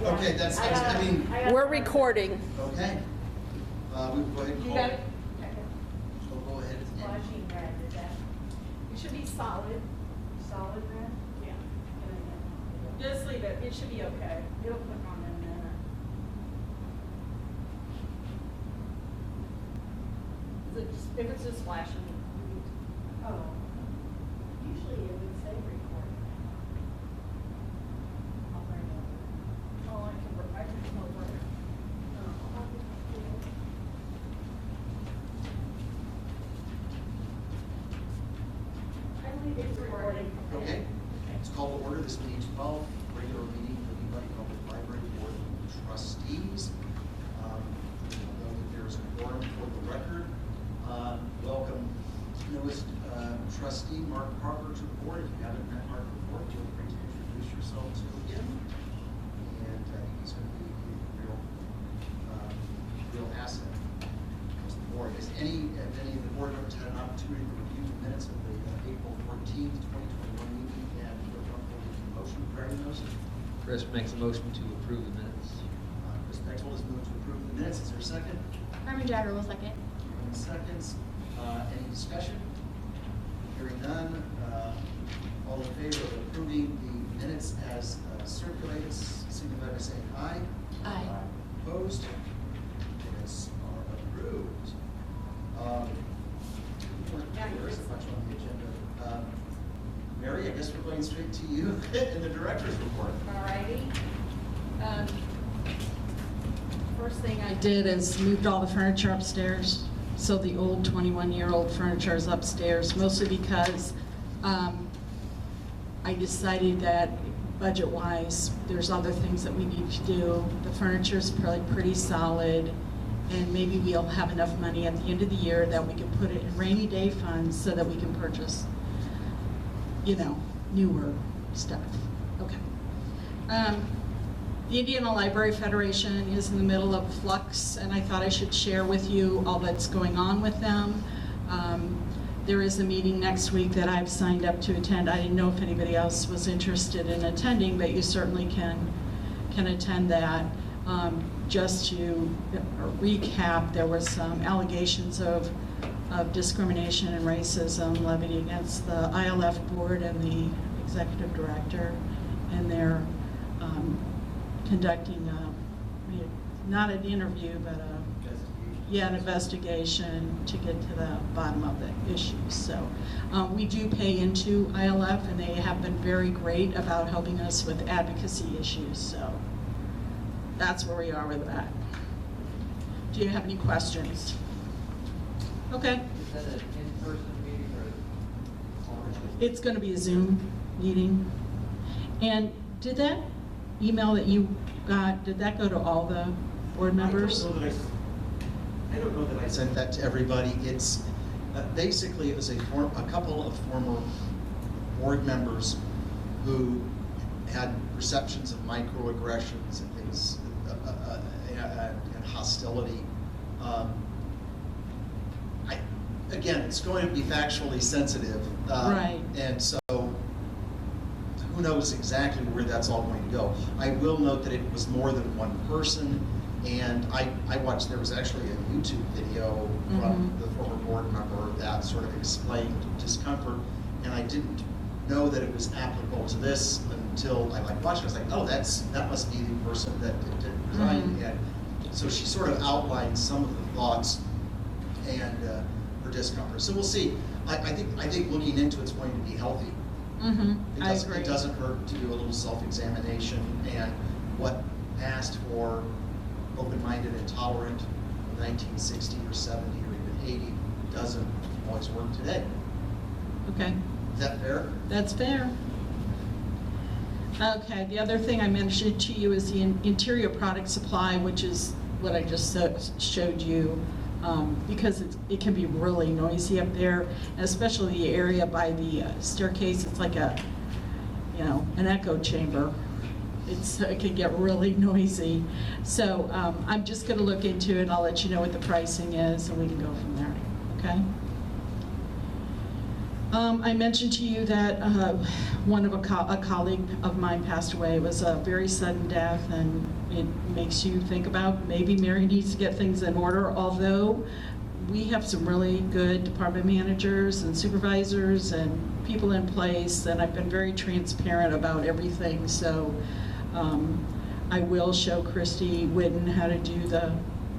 Okay, that's, I mean, We're recording. okay. We go ahead and You call. got it? So go ahead and. Flashing red, is that It should be solid. solid red? Yeah. Just leave it. It should be okay. It'll click on in a minute. If it's just flashing. Oh, usually it would say record. I'll bring it over. Oh, I can come over. I believe it's recording. Okay. It's called to order this meeting 12, regular meeting of the Peabody Public Library Board of Trustees. Know that there is a quorum for the record. Welcome newest trustee Mark Parker to the board. If you haven't met Mark before, feel free to introduce yourself to him. And I think he's going to be a real asset to the board. Has any of the board members had an opportunity to review the minutes of the April 14th, 2021 meeting and feel comfortable with the motion regarding those? Chris makes a motion to approve the minutes. Chris Bechtold has moved to approve the minutes. Is there a second? Carmen Jagger will second. Karen seconds. Any discussion? Hearing none. All in favor of approving the minutes as circulated, signify by saying aye. Aye. Opposed? Minutes are approved. There isn't much on the agenda. Mary, I guess we're going straight to you in the director's report. All righty. First thing I did is moved all the furniture upstairs. So the old 21-year-old furniture is upstairs, mostly because I decided that budget-wise, there's other things that we need to do. The furniture is probably pretty solid, and maybe we'll have enough money at the end of the year that we can put it in rainy day funds so that we can purchase, newer stuff. Okay. The Indiana Library Federation is in the middle of flux, and I thought I should share with you all that's going on with them. There is a meeting next week that I've signed up to attend. I didn't know if anybody else was interested in attending, but you certainly can attend that. Just to recap, there were some allegations of discrimination and racism levied against the ILF board and the executive director, and they're conducting not an interview, but an investigation to get to the bottom of the issue. So we do pay into ILF, and they have been very great about helping us with advocacy issues. So that's where we are with that. Do you have any questions? Okay. Is that an in-person meeting or? It's going to be a Zoom meeting. And did that email that you got, did that go to all the board members? I don't know that I sent that to everybody. It's basically it was a couple of former board members who had perceptions of microaggressions and things and hostility. Again, it's going to be factually sensitive, Right. And so who knows exactly where that's all going to go. I will note that it was more than one person, and I watched, there was actually a YouTube video from the former board member that sort of explained discomfort, and I didn't know that it was applicable to this until I watched it. I was like, oh, that must be the person that did resign. And so she sort of outlined some of the thoughts and her discomfort. So we'll see. I think looking into it's going to be healthy. I agree. It doesn't hurt to do a little self-examination, and what passed for open-minded and tolerant in 1960 or 70 or even 80 doesn't always work today. Okay. Is that fair? That's fair. Okay, the other thing I mentioned to you is the interior product supply, which is what I just showed you, because it can be really noisy up there, especially the area by the staircase. It's like an echo chamber. It can get really noisy. So I'm just going to look into it. I'll let you know what the pricing is, and we can go from there. Okay? I mentioned to you that one of a colleague of mine passed away. It was a very sudden death, and it makes you think about maybe Mary needs to get things in order, although we have some really good department managers and supervisors and people in place, and I've been very transparent about everything. So I will show Christy Whitten how to do the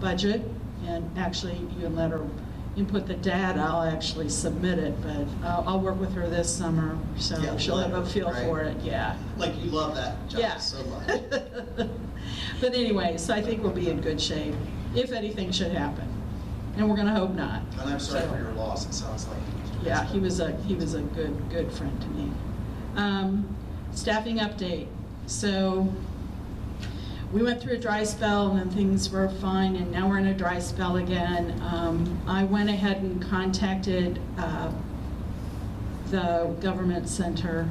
budget, and actually you can let her input the data. I'll actually submit it, but I'll work with her this summer, so Yeah, she'll have a feel right. for it. Yeah. Like you love that job Yeah. so much. But anyway, so I think we'll be in good shape if anything should happen, and we're going to hope not. And I'm sorry So, for your loss, it sounds like. Yeah, he was a good friend to me. Staffing update. So we went through a dry spell and then things were fine, and now we're in a dry spell again. I went ahead and contacted the government center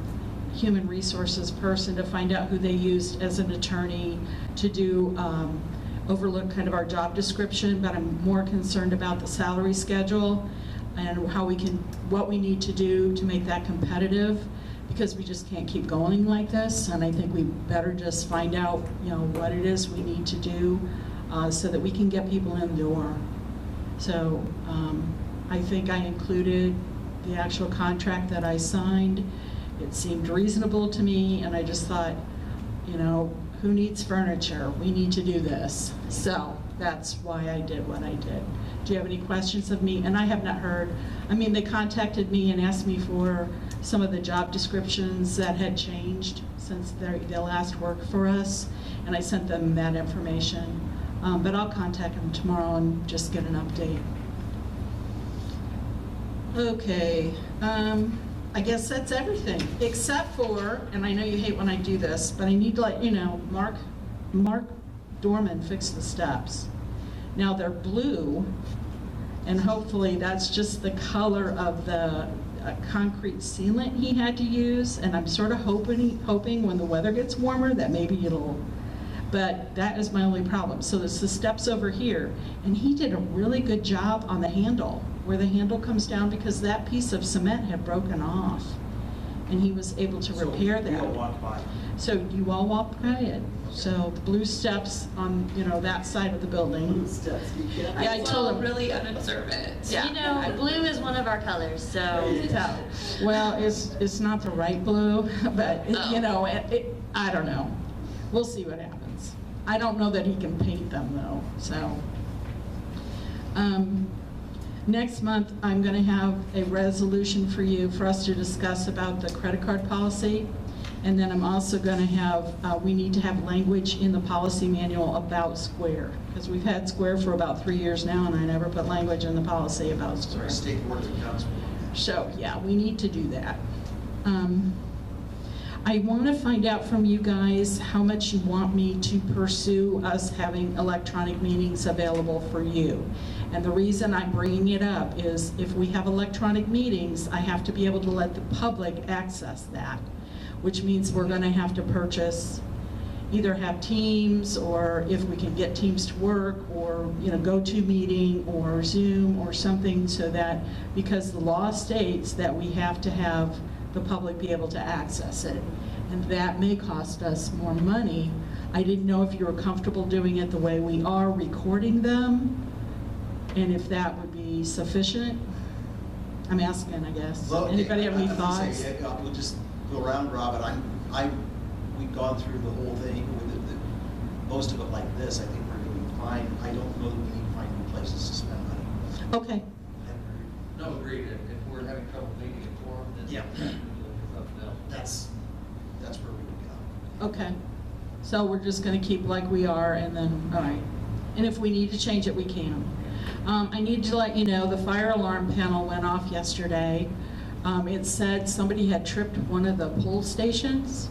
human resources person to find out who they used as an attorney to do overlook kind of our job description, but I'm more concerned about the salary schedule and what we need to do to make that competitive, because we just can't keep going like this, and I think we better just find out, what it is we need to do so that we can get people in the door. So I think I included the actual contract that I signed. It seemed reasonable to me, and I just thought, who needs furniture? We need to do this. So that's why I did what I did. Do you have any questions of me? And I have not heard. They contacted me and asked me for some of the job descriptions that had changed since they last worked for us, and I sent them that information. But I'll contact them tomorrow and just get an update. Okay, I guess that's everything, except for, and I know you hate when I do this, but I need to let you know, Mark Dorman fixed the steps. Now they're blue, and hopefully that's just the color of the concrete sealant he had to use, and I'm sort of hoping when the weather gets warmer that maybe it'll, but that is my only problem. So there's the steps over here, and he did a really good job on the handle, where the handle comes down, because that piece of cement had broken off, and he was able to repair that. So we all walked by. So you all walked by it. So the blue steps on, that side of the building. Steps, yeah. Yeah, I told him. Really unobservant. Yeah. Blue is one of our colors, so. Well, it's not the right blue, but, Oh. I don't know. We'll see what happens. I don't know that he can paint them, though, so. Next month, I'm going to have a resolution for us to discuss about the credit card policy. And then I'm also going to have, we need to have language in the policy manual about Square, because we've had Square for about 3 years now, and I never put language in the policy about Square. Sorry, State Board of Accounts. So, yeah, we need to do that. I want to find out from you guys how much you want me to pursue us having electronic meetings available for you. And the reason I'm bringing it up is if we have electronic meetings, I have to be able to let the public access that, which means we're going to have to purchase, either have Teams, or if we can get Teams to work, or GoToMeeting or Zoom or something, so that, because the law states that we have to have the public be able to access it, and that may cost us more money. I didn't know if you were comfortable doing it the way we are recording them, and if that would be sufficient. I'm asking, I guess. Well, Anybody have any I was gonna thoughts? say, we'll just go around, Robin. We've gone through the whole thing with most of it like this. I think we're doing fine. I don't know that we need to find new places to spend money. Okay. No, agreed. If we're having trouble making it for them, then. Yeah. we can look for something else. That's where we would go. Okay, so we're just gonna keep like we are, and then, all right. And if we need to change it, we can. I need to let you know, the fire alarm panel went off yesterday. It said somebody had tripped one of the pole stations,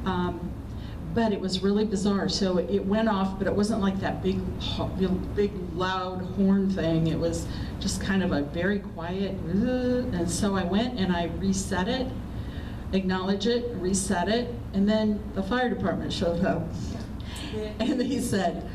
but it was really bizarre. So it went off, but it wasn't like that big loud horn thing. It was just kind of a very quiet, and so I went and I reset it, acknowledge it, reset it, and then the fire department showed up. And he said,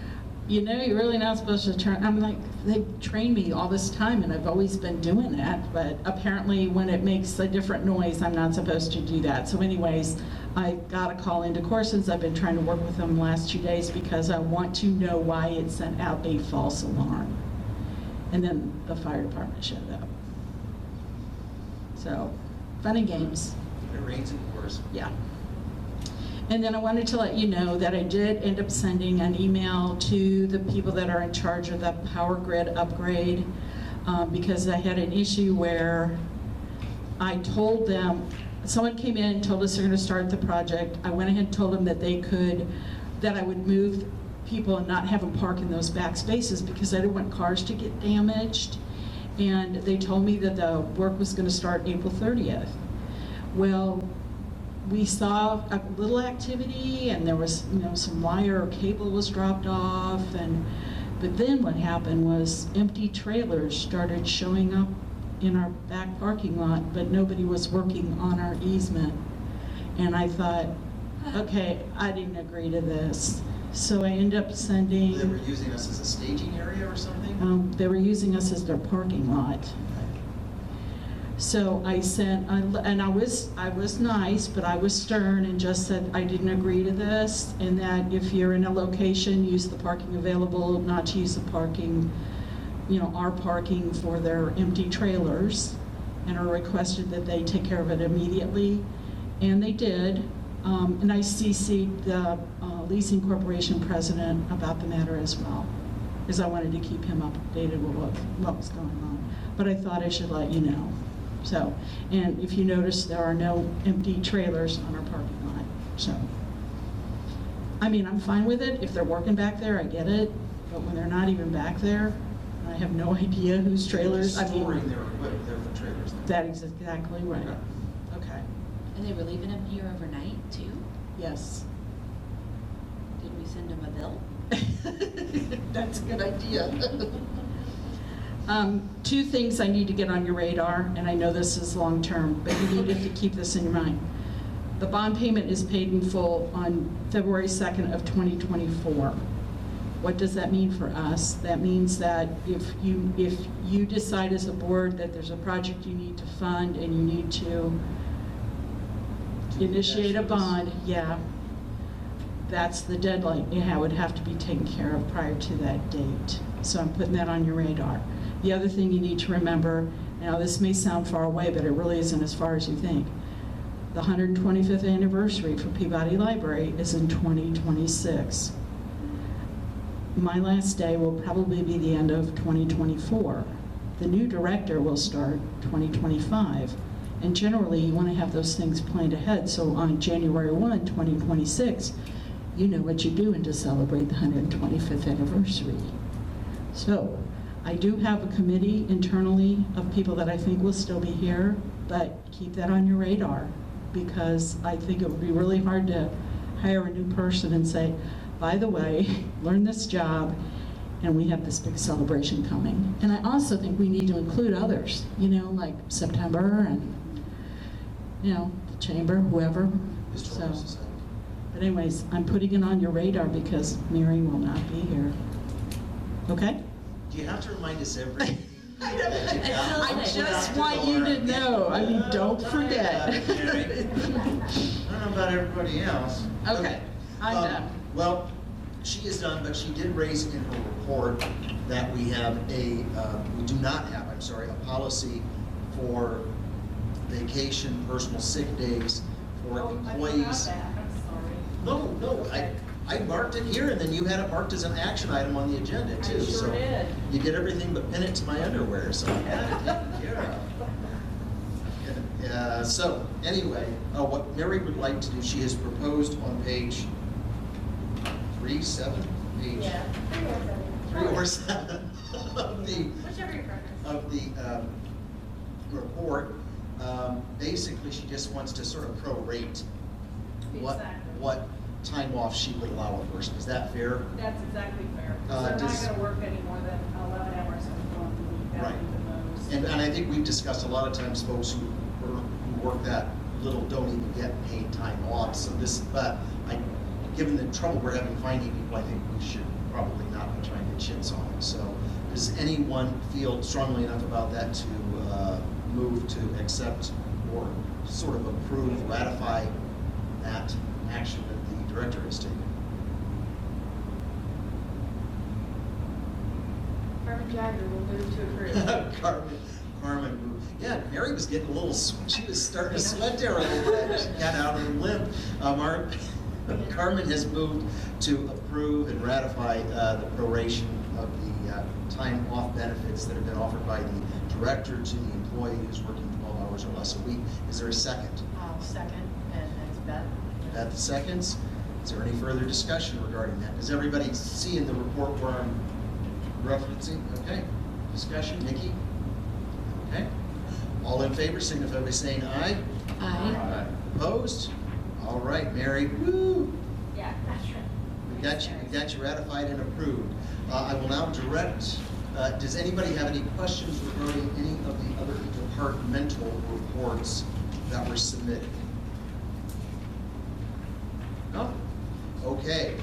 you know, you're really not supposed to turn, I'm like, they've trained me all this time and I've always been doing that, but apparently when it makes a different noise, I'm not supposed to do that. So anyways, I got a call into Corson's. I've been trying to work with them the last 2 days because I want to know why it sent out a false alarm. And then the fire department showed up. So, fun and games. It rains and pours. Yeah. And then I wanted to let you know that I did end up sending an email to the people that are in charge of the power grid upgrade because I had an issue where I told them, someone came in and told us they're going to start the project. I went ahead and told them that they could, that I would move people and not have them park in those back spaces because I didn't want cars to get damaged. And they told me that the work was going to start April 30th. Well, we saw a little activity and there was, you know, some wire or cable was dropped off, but then what happened was empty trailers started showing up in our back parking lot, but nobody was working on our easement. And I thought, okay, I didn't agree to this. So I ended up sending... They were using us as a staging area or something? They were using us as their parking lot. So I sent, and I was nice, but I was stern and just said I didn't agree to this, and that if you're in a location, use the parking available, not to use the parking, you know, our parking for their empty trailers, and I requested that they take care of it immediately, and they did. And I CC'd the leasing corporation president about the matter as well, because I wanted to keep him updated with what was going on. But I thought I should let you know. So, and if you notice, there are no empty trailers on our parking lot. So, I mean, I'm fine with it. If they're working back there, I get it. But when they're not even back there, I have no idea whose trailers. I mean, Storing their equipment, their trailers. that is exactly right. Yeah. Okay. And they were leaving them here overnight too? Yes. Did we send them a bill? That's a good idea. 2 things I need to get on your radar, and I know this is long-term, but you needed to keep this in your mind. The bond payment is paid in full on February 2nd of 2024. What does that mean for us? That means that if you decide as a board that there's a project you need to fund and you need to initiate a bond, yeah, that's the deadline. It would have to be taken care of prior to that date. So I'm putting that on your radar. The other thing you need to remember, now this may sound far away, but it really isn't as far as you think. The 125th anniversary for Peabody Library is in 2026. My last day will probably be the end of 2024. The new director will start 2025. And generally, you want to have those things planned ahead, so on January 1, 2026, you know what you're doing to celebrate the 125th anniversary. So, I do have a committee internally of people that I think will still be here, but keep that on your radar, because I think it would be really hard to hire a new person and say, by the way, learn this job, and we have this big celebration coming. And I also think we need to include others, you know, like September and, you know, the chamber, whoever. Historical So, Society. but anyways, I'm putting it on your radar because Mary will not be here. Okay? Do you have to remind us every? I just want you to know. I mean, don't forget. I don't know about everybody else. Okay, I'm done. Well, she is done, but she did raise in her report that we have we do not have, I'm sorry, a policy for vacation, personal sick days for employees. I'm sorry. No, I marked it here, and then you had it marked as an action item on the agenda too. I sure So did. you did everything but pin it to my underwear, so I had it taken care of. So anyway, what Mary would like to do, she has proposed on page 3, 7, page Yeah, 3 or 7 of the whichever your preference. of the report. Basically, she just wants to sort of prorate Exactly. what time off she would allow a person. Is that fair? That's exactly fair. Uh, So they're not does- gonna work any more than 11 hours a month a week, that Right. would be the most. And I think we've discussed a lot of times folks who work that little don't even get paid time off. So this, but given the trouble we're having finding people, I think we should probably not put Does anyone feel strongly enough about that to move to accept or sort of approve, ratify that action that the director has taken? Carmen Jagger will move to approve. Carmen moved. Yeah, Mary was getting a little, she was starting to sweat there a little bit. She got out of the limb. Carmen has moved to approve and ratify the proration of the time off benefits that have been offered by the director to the employee who's working 12 hours or less a week. Is there a second? I'll second, and it's Beth. Beth seconds. Is there any further discussion regarding that? Does everybody see in the report where I'm referencing? Okay. Discussion, Nikki? Okay. All in favor, signify by saying aye. Aye. Opposed? All right, Mary, woo! Yeah, that's right. We got you ratified and approved. I will now direct, does anybody have any questions regarding any of the other departmental reports that were submitted? No? Okay,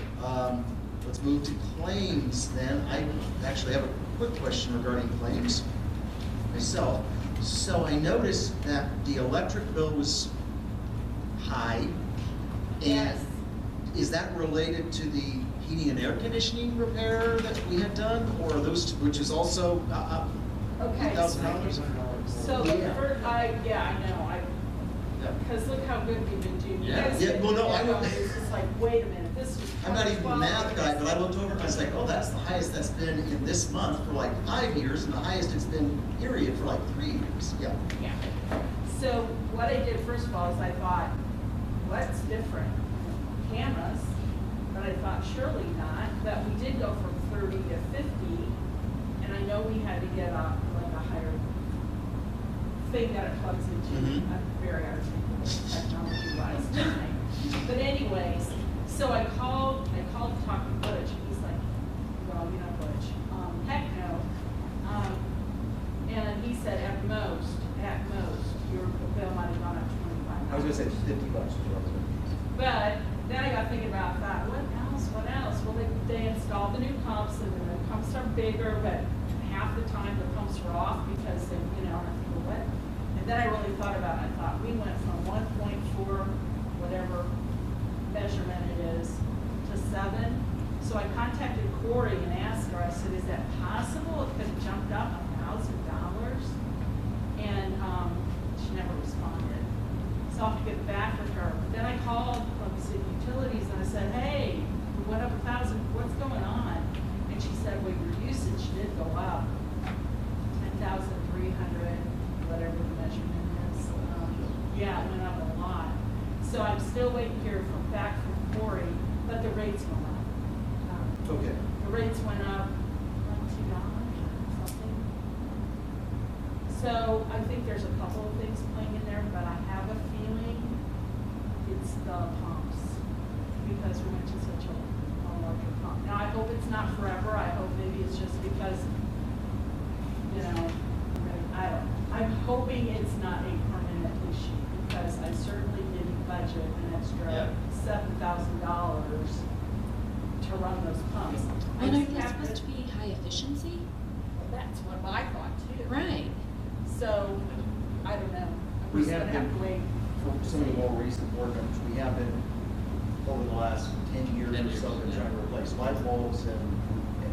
let's move to claims then. I actually have a quick question regarding claims myself. So I noticed that the electric bill was high. And Yes. is that related to the heating and air conditioning repair that we had done, or those two, which is also Okay. $8,000? So the Yeah. first, I know, because look how good we've been doing. You Yeah. guys- Yeah, well, no, I know. It's just like, wait a minute, this was. I'm not even a 12 math guy, but I hours. looked over and I was like, oh, that's the highest that's been in this month for like 5 years, and the highest it's been period for like 3 years. Yeah. Yeah. So what I did first of all is I thought, what's different? Cameras, but I thought surely not, but we did go from 30 to 50, and I know we had to get a higher thing that it plugs into. Mhm. I'm very articulate technology-wise tonight. But anyways, so I called to talk to Butch, and he's like, well, you know Butch, heck no. And he said, at most, your bill might have gone up $25. I was gonna say $50. But then I got thinking about that, what else? Well, they installed the new pumps, and the pumps are bigger, but half the time the pumps are off because they, and I think, well, what? And then I really thought about it, I thought, we went from 1.4, whatever measurement it is, to 7. So I contacted Corey and asked her, I said, is that possible? It could have jumped up $1,000? And she never responded. So I'll have to get back with her. But then I called City Utilities and I said, hey, we went up 1,000, what's going on? And she said, well, your usage did go up 10,300, whatever the measurement is. Yeah, it went up a lot. So I'm still waiting to hear back from Corey, but the rates went up. Okay. The rates went up like $2 or something. So I think there's a couple of things playing in there, but I have a feeling it's the pumps, because we went to such a larger pump. Now, I hope it's not forever. I hope maybe it's just because, I'm hoping it's not a permanent issue, because I certainly didn't budget an extra $7,000 to run those pumps. I And are just they have supposed to be high efficiency? That's what I thought too. Right. So, I don't know. We're We just have gonna have been, to wait. for some of the more recent board members, we have been, over the last 10 years or so, been trying to replace light bulbs and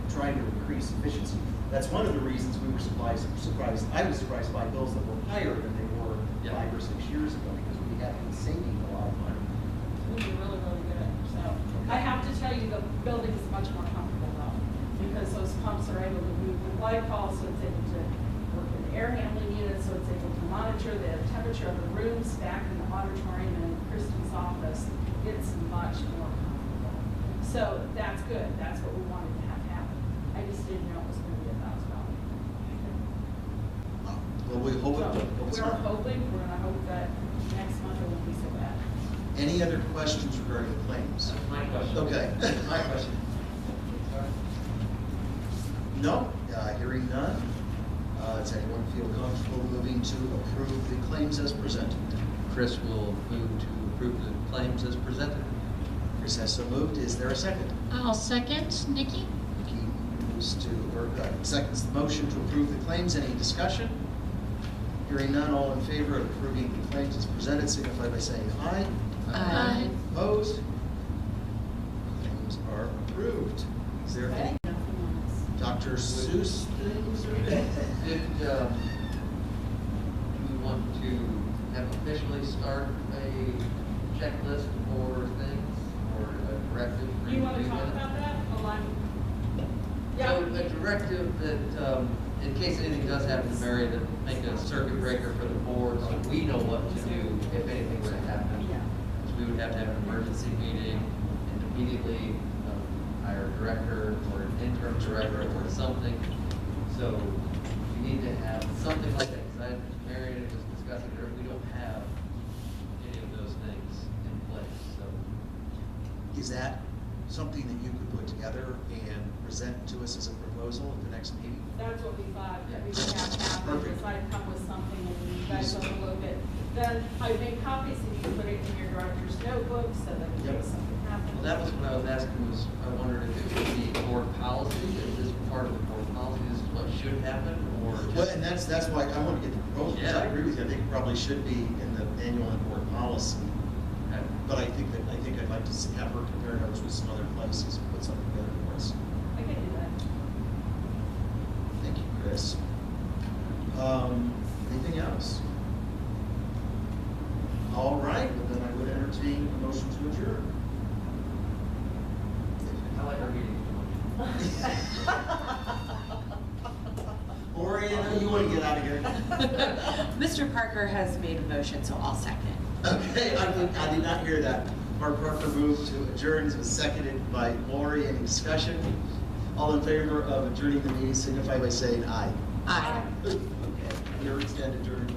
trying to increase efficiency. That's one of the reasons we were surprised, I was surprised by bills that were higher than they were 5 or 6 years ago, because we have been saving a lot of money. It'll be really, really good. So, I have to tell you, the building is much more comfortable though, because those pumps are able to move the glycol, so it's able to work in the air handling unit, so it's able to monitor the temperature of the rooms back in the auditorium and in Kristen's office. It's much more comfortable. So that's good. That's what we wanted to have happen. I just didn't know it was going to be $1,000. Well, we hope So it's we're not. hoping, we're going to hope that next month it won't be so bad. Any other questions regarding claims? My question. Okay. My question. No, hearing none. Does anyone feel comfortable moving to approve the claims as presented? Chris will move to approve the claims as presented. Chris has so moved. Is there a second? I'll second, Nikki. Nikki moves to, or seconds the motion to approve the claims. Any discussion? Hearing none, all in favor of approving the claims as presented, signify by saying aye. Aye. Opposed? Claims are approved. Is there any Dr. Seuss things? Did, do we want to have officially start a checklist for things or a directive? for You want to do talk that? about that? Align. So a directive that, in case anything does happen to Mary, that make a circuit breaker for the board, so we know what to do if anything were to happen. Yeah. So we would have to have an emergency meeting and immediately hire a director or an interim director or something. So we need to have something like that, because Mary was discussing here, we don't have any of those things in place, so. Is that something that you could put together and present to us as a proposal at the next meeting? That's what we thought, that we would have to have, Perfect. because I'd come with something and you guys will look at. Then I make copies and you can put it in your director's notebook so that in Yep. case something happens. Well, that was what I was asking, was I wondered if it would be board policy, is this part of the board policy, this is what should happen, or just? Well, and that's why I want to get the proposal, because I Yeah. agree with you. I think it probably should be in the annual and board policy. Okay. But I think I'd like to have her compare notes with some other places and put something together for us. I can do that. Thank you, Chris. Anything else? All right, well then I would entertain a motion to adjourn. I like our meetings too much. Or, you want to get out of here? Mr. Parker has made a motion, so I'll second. Okay, I did not hear that. Mark Parker moved to adjourn, it was seconded by Lori. Any discussion? All in favor of adjourning the meeting signify by saying aye. Aye. Okay, we are extended adjourned.